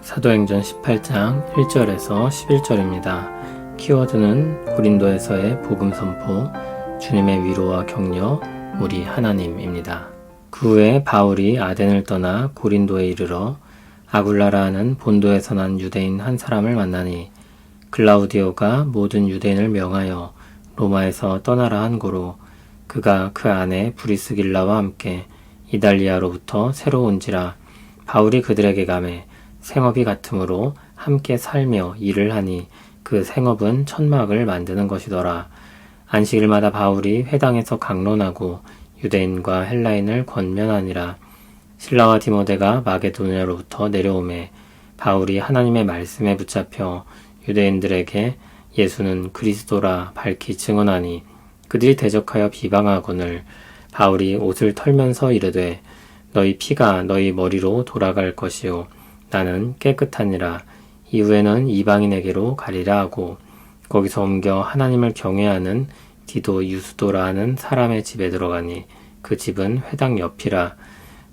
사도행전 18장 1절에서 11절입니다. 키워드는 고린도에서의 복음 선포, 주님의 위로와 격려, 우리 하나님입니다. 그 후에 바울이 아덴을 떠나 고린도에 이르러 아굴라라 하는 본도에서 난 유대인 한 사람을 만나니 글라우디오가 모든 유대인을 명하여 로마에서 떠나라 한 고로 그가 그 안에 브리스길라와 함께 이달리아로부터 새로 온지라. 바울이 그들에게 가매 생업이 같으므로 함께 살며 일을 하니 그 생업은 천막을 만드는 것이더라. 안식일마다 바울이 회당에서 강론하고 유대인과 헬라인을 권면하니라. 실라와 디모데가 마게도냐로부터 내려오매 바울이 하나님의 말씀에 붙잡혀 유대인들에게 예수는 그리스도라 밝히 증언하니 그들이 대적하여 비방하거늘 바울이 옷을 털면서 이르되 너희 피가 너희 머리로 돌아갈 것이요 나는 깨끗하니라. 이후에는 이방인에게로 가리라 하고 거기서 옮겨 하나님을 경외하는 디도 유스도라 하는 사람의 집에 들어가니 그 집은 회당 옆이라.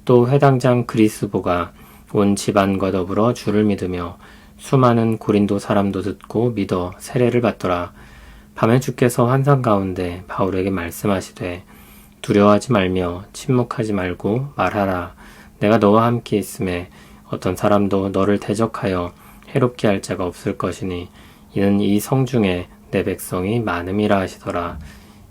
또 회당장 그리스보가 온 집안과 더불어 주를 믿으며 수많은 고린도 사람도 듣고 믿어 세례를 받더라. 밤에 주께서 환상 가운데 바울에게 말씀하시되 두려워하지 말며 침묵하지 말고 말하라. 내가 너와 함께 있음에 어떤 사람도 너를 대적하여 해롭게 할 자가 없을 것이니 이는 이 성중에 내 백성이 많음이라 하시더라.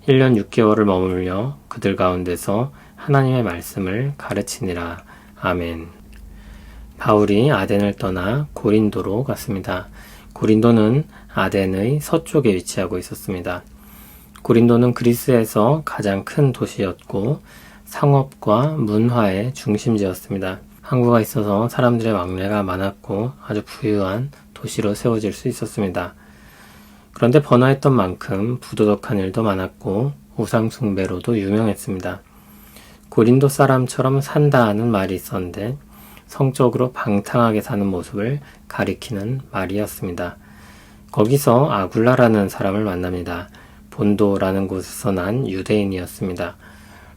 1년 6개월을 머물며 그들 가운데서 하나님의 말씀을 가르치니라. 아멘. 바울이 아덴을 떠나 고린도로 갔습니다. 고린도는 아덴의 서쪽에 위치하고 있었습니다. 고린도는 그리스에서 가장 큰 도시였고 상업과 문화의 중심지였습니다. 항구가 있어서 사람들의 왕래가 많았고 아주 부유한 도시로 세워질 수 있었습니다. 그런데 번화했던 만큼 부도덕한 일도 많았고 우상 숭배로도 유명했습니다. 고린도 사람처럼 산다 하는 말이 있었는데 성적으로 방탕하게 사는 모습을 가리키는 말이었습니다. 거기서 아굴라라는 사람을 만납니다. 본도라는 곳에서 난 유대인이었습니다.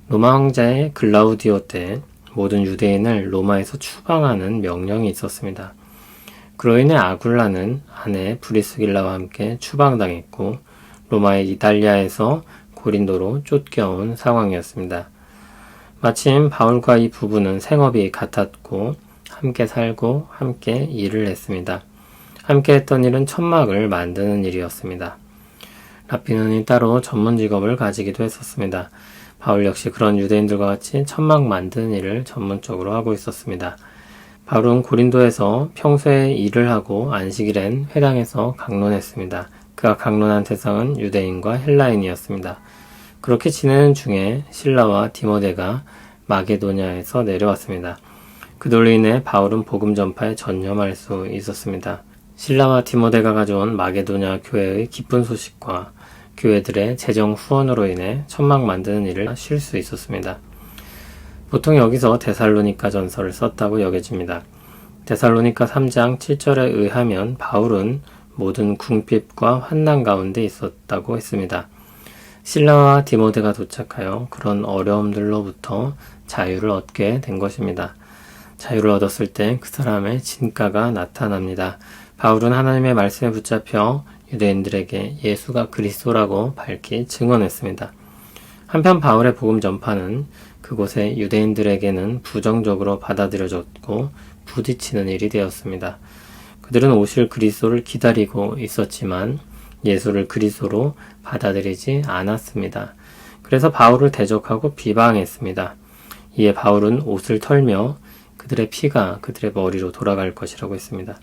로마 황제의 글라우디오 때 모든 유대인을 로마에서 추방하는 명령이 있었습니다. 그로 인해 아굴라는 아내 브리스길라와 함께 추방당했고 로마의 이달리아에서 고린도로 쫓겨온 상황이었습니다. 마침 바울과 이 부부는 생업이 같았고 함께 살고 함께 일을 했습니다. 함께 했던 일은 천막을 만드는 일이었습니다. 랍비는이 따로 전문 직업을 가지기도 했었습니다. 바울 역시 그런 유대인들과 같이 천막 만드는 일을 전문적으로 하고 있었습니다. 바울은 고린도에서 평소에 일을 하고 안식일엔 회당에서 강론했습니다. 그가 강론한 대상은 유대인과 헬라인이었습니다. 그렇게 지내는 중에 실라와 디모데가 마게도냐에서 내려왔습니다. 그들로 인해 바울은 복음 전파에 전념할 수 있었습니다. 실라와 디모데가 가져온 마게도냐 교회의 기쁜 소식과 교회들의 재정 후원으로 인해 천막 만드는 일을 쉴 수 있었습니다. 보통 여기서 데살로니가 전서를 썼다고 여겨집니다. 데살로니가 3장 7절에 의하면 바울은 모든 궁핍과 환난 가운데 있었다고 했습니다. 실라와 디모데가 도착하여 그런 어려움들로부터 자유를 얻게 된 것입니다. 자유를 얻었을 때 그 사람의 진가가 나타납니다. 바울은 하나님의 말씀에 붙잡혀 유대인들에게 예수가 그리스도라고 밝히 증언했습니다. 한편 바울의 복음 전파는 그곳의 유대인들에게는 부정적으로 받아들여졌고 부딪히는 일이 되었습니다. 그들은 오실 그리스도를 기다리고 있었지만 예수를 그리스도로 받아들이지 않았습니다. 그래서 바울을 대적하고 비방했습니다. 이에 바울은 옷을 털며 그들의 피가 그들의 머리로 돌아갈 것이라고 했습니다.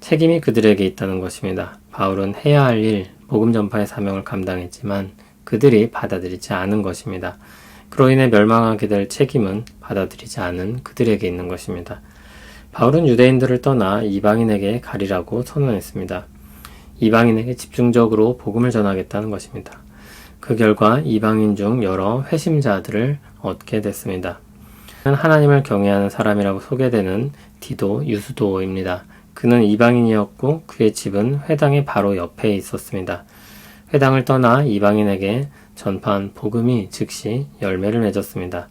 책임이 그들에게 있다는 것입니다. 바울은 해야 할 일, 복음 전파의 사명을 감당했지만 그들이 받아들이지 않은 것입니다. 그로 인해 멸망하게 될 책임은 받아들이지 않은 그들에게 있는 것입니다. 바울은 유대인들을 떠나 이방인에게 가리라고 선언했습니다. 이방인에게 집중적으로 복음을 전하겠다는 것입니다. 그 결과 이방인 중 여러 회심자들을 얻게 됐습니다. 하나님을 경외하는 사람이라고 소개되는 디도 유스도입니다. 그는 이방인이었고 그의 집은 회당의 바로 옆에 있었습니다. 회당을 떠나 이방인에게 전파한 복음이 즉시 열매를 맺었습니다.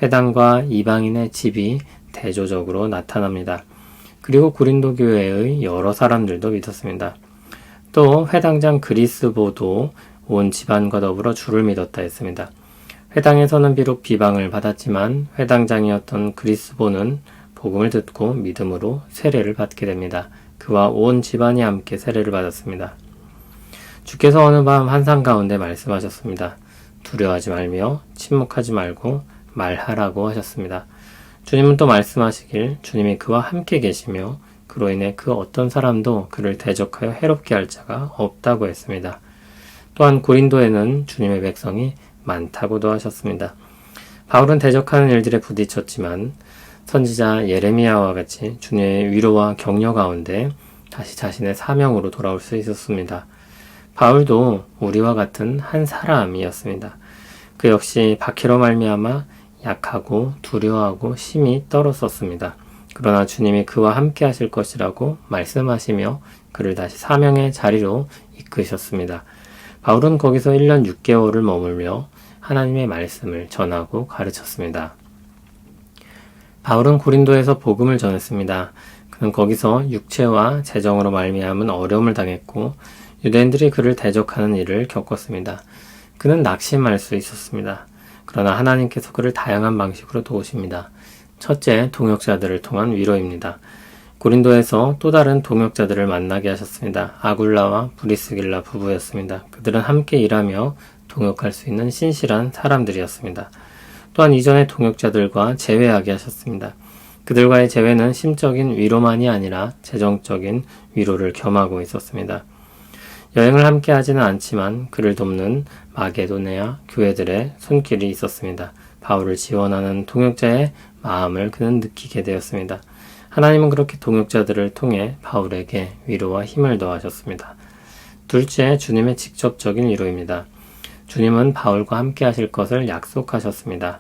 회당과 이방인의 집이 대조적으로 나타납니다. 그리고 고린도 교회의 여러 사람들도 믿었습니다. 또 회당장 그리스보도 온 집안과 더불어 주를 믿었다 했습니다. 회당에서는 비록 비방을 받았지만 회당장이었던 그리스보는 복음을 듣고 믿음으로 세례를 받게 됩니다. 그와 온 집안이 함께 세례를 받았습니다. 주께서 어느 밤 환상 가운데 말씀하셨습니다. 두려워하지 말며 침묵하지 말고 말하라고 하셨습니다. 주님은 또 말씀하시길 주님이 그와 함께 계시며 그로 인해 그 어떤 사람도 그를 대적하여 해롭게 할 자가 없다고 했습니다. 또한 고린도에는 주님의 백성이 많다고도 하셨습니다. 바울은 대적하는 일들에 부딪혔지만 선지자 예레미야와 같이 주님의 위로와 격려 가운데 다시 자신의 사명으로 돌아올 수 있었습니다. 바울도 우리와 같은 한 사람이었습니다. 그 역시 박해로 말미암아 약하고 두려워하고 심히 떨었었습니다. 그러나 주님이 그와 함께 하실 것이라고 말씀하시며 그를 다시 사명의 자리로 이끄셨습니다. 바울은 거기서 1년 6개월을 머물며 하나님의 말씀을 전하고 가르쳤습니다. 바울은 고린도에서 복음을 전했습니다. 그는 거기서 육체와 재정으로 말미암은 어려움을 당했고 유대인들이 그를 대적하는 일을 겪었습니다. 그는 낙심할 수 있었습니다. 그러나 하나님께서 그를 다양한 방식으로 도우십니다. 첫째, 동역자들을 통한 위로입니다. 고린도에서 또 다른 동역자들을 만나게 하셨습니다. 아굴라와 브리스길라 부부였습니다. 그들은 함께 일하며 동역할 수 있는 신실한 사람들이었습니다. 또한 이전의 동역자들과 재회하게 하셨습니다. 그들과의 재회는 심적인 위로만이 아니라 재정적인 위로를 겸하고 있었습니다. 여행을 함께 하지는 않지만 그를 돕는 마게도네아 교회들의 손길이 있었습니다. 바울을 지원하는 동역자의 마음을 그는 느끼게 되었습니다. 하나님은 그렇게 동역자들을 통해 바울에게 위로와 힘을 더하셨습니다. 둘째, 주님의 직접적인 위로입니다. 주님은 바울과 함께 하실 것을 약속하셨습니다.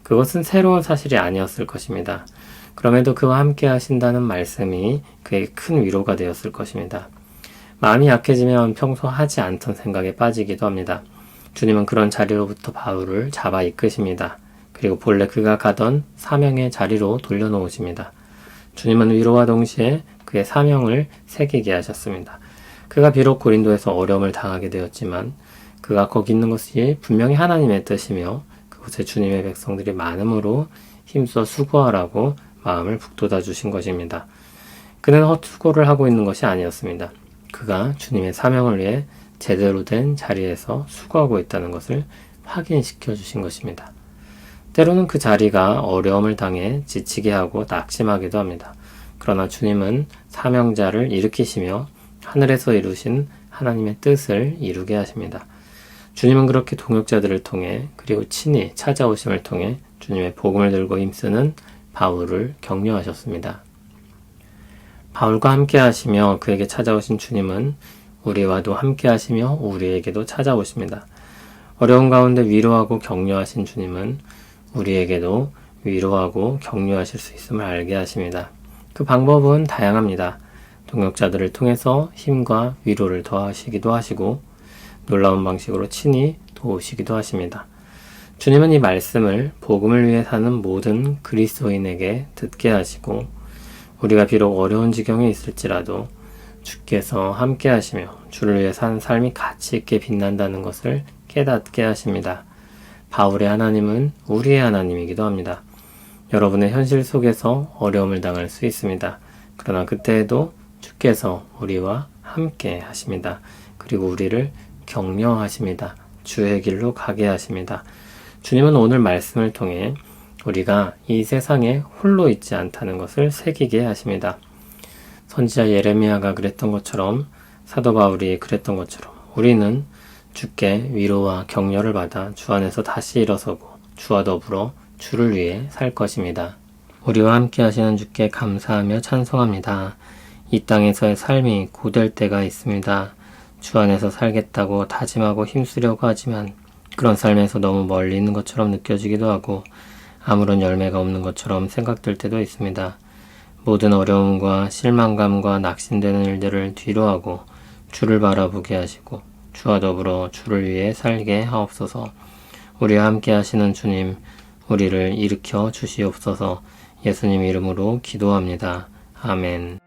그것은 새로운 사실이 아니었을 것입니다. 그럼에도 그와 함께 하신다는 말씀이 그에게 큰 위로가 되었을 것입니다. 마음이 약해지면 평소 하지 않던 생각에 빠지기도 합니다. 주님은 그런 자리로부터 바울을 잡아 이끄십니다. 그리고 본래 그가 가던 사명의 자리로 돌려놓으십니다. 주님은 위로와 동시에 그의 사명을 새기게 하셨습니다. 그가 비록 고린도에서 어려움을 당하게 되었지만 그가 거기 있는 것이 분명히 하나님의 뜻이며 그곳에 주님의 백성들이 많음으로 힘써 수고하라고 마음을 북돋아 주신 것입니다. 그는 헛수고를 하고 있는 것이 아니었습니다. 그가 주님의 사명을 위해 제대로 된 자리에서 수고하고 있다는 것을 확인시켜 주신 것입니다. 때로는 그 자리가 어려움을 당해 지치게 하고 낙심하기도 합니다. 그러나 주님은 사명자를 일으키시며 하늘에서 이루신 하나님의 뜻을 이루게 하십니다. 주님은 그렇게 동역자들을 통해 그리고 친히 찾아오심을 통해 주님의 복음을 들고 힘쓰는 바울을 격려하셨습니다. 바울과 함께 하시며 그에게 찾아오신 주님은 우리와도 함께 하시며 우리에게도 찾아오십니다. 어려운 가운데 위로하고 격려하신 주님은 우리에게도 위로하고 격려하실 수 있음을 알게 하십니다. 그 방법은 다양합니다. 동역자들을 통해서 힘과 위로를 더하시기도 하시고 놀라운 방식으로 친히 도우시기도 하십니다. 주님은 이 말씀을 복음을 위해 사는 모든 그리스도인에게 듣게 하시고 우리가 비록 어려운 지경에 있을지라도 주께서 함께 하시며 주를 위해 사는 삶이 가치 있게 빛난다는 것을 깨닫게 하십니다. 바울의 하나님은 우리의 하나님이기도 합니다. 여러분의 현실 속에서 어려움을 당할 수 있습니다. 그러나 그때에도 주께서 우리와 함께 하십니다. 그리고 우리를 격려하십니다. 주의 길로 가게 하십니다. 주님은 오늘 말씀을 통해 우리가 이 세상에 홀로 있지 않다는 것을 새기게 하십니다. 선지자 예레미야가 그랬던 것처럼 사도 바울이 그랬던 것처럼 우리는 주께 위로와 격려를 받아 주 안에서 다시 일어서고 주와 더불어 주를 위해 살 것입니다. 우리와 함께 하시는 주께 감사하며 찬송합니다. 이 땅에서의 삶이 고될 때가 있습니다. 주 안에서 살겠다고 다짐하고 힘쓰려고 하지만 그런 삶에서 너무 멀리 있는 것처럼 느껴지기도 하고 아무런 열매가 없는 것처럼 생각될 때도 있습니다. 모든 어려움과 실망감과 낙심되는 일들을 뒤로하고 주를 바라보게 하시고 주와 더불어 주를 위해 살게 하옵소서. 우리와 함께 하시는 주님, 우리를 일으켜 주시옵소서. 예수님 이름으로 기도합니다. 아멘.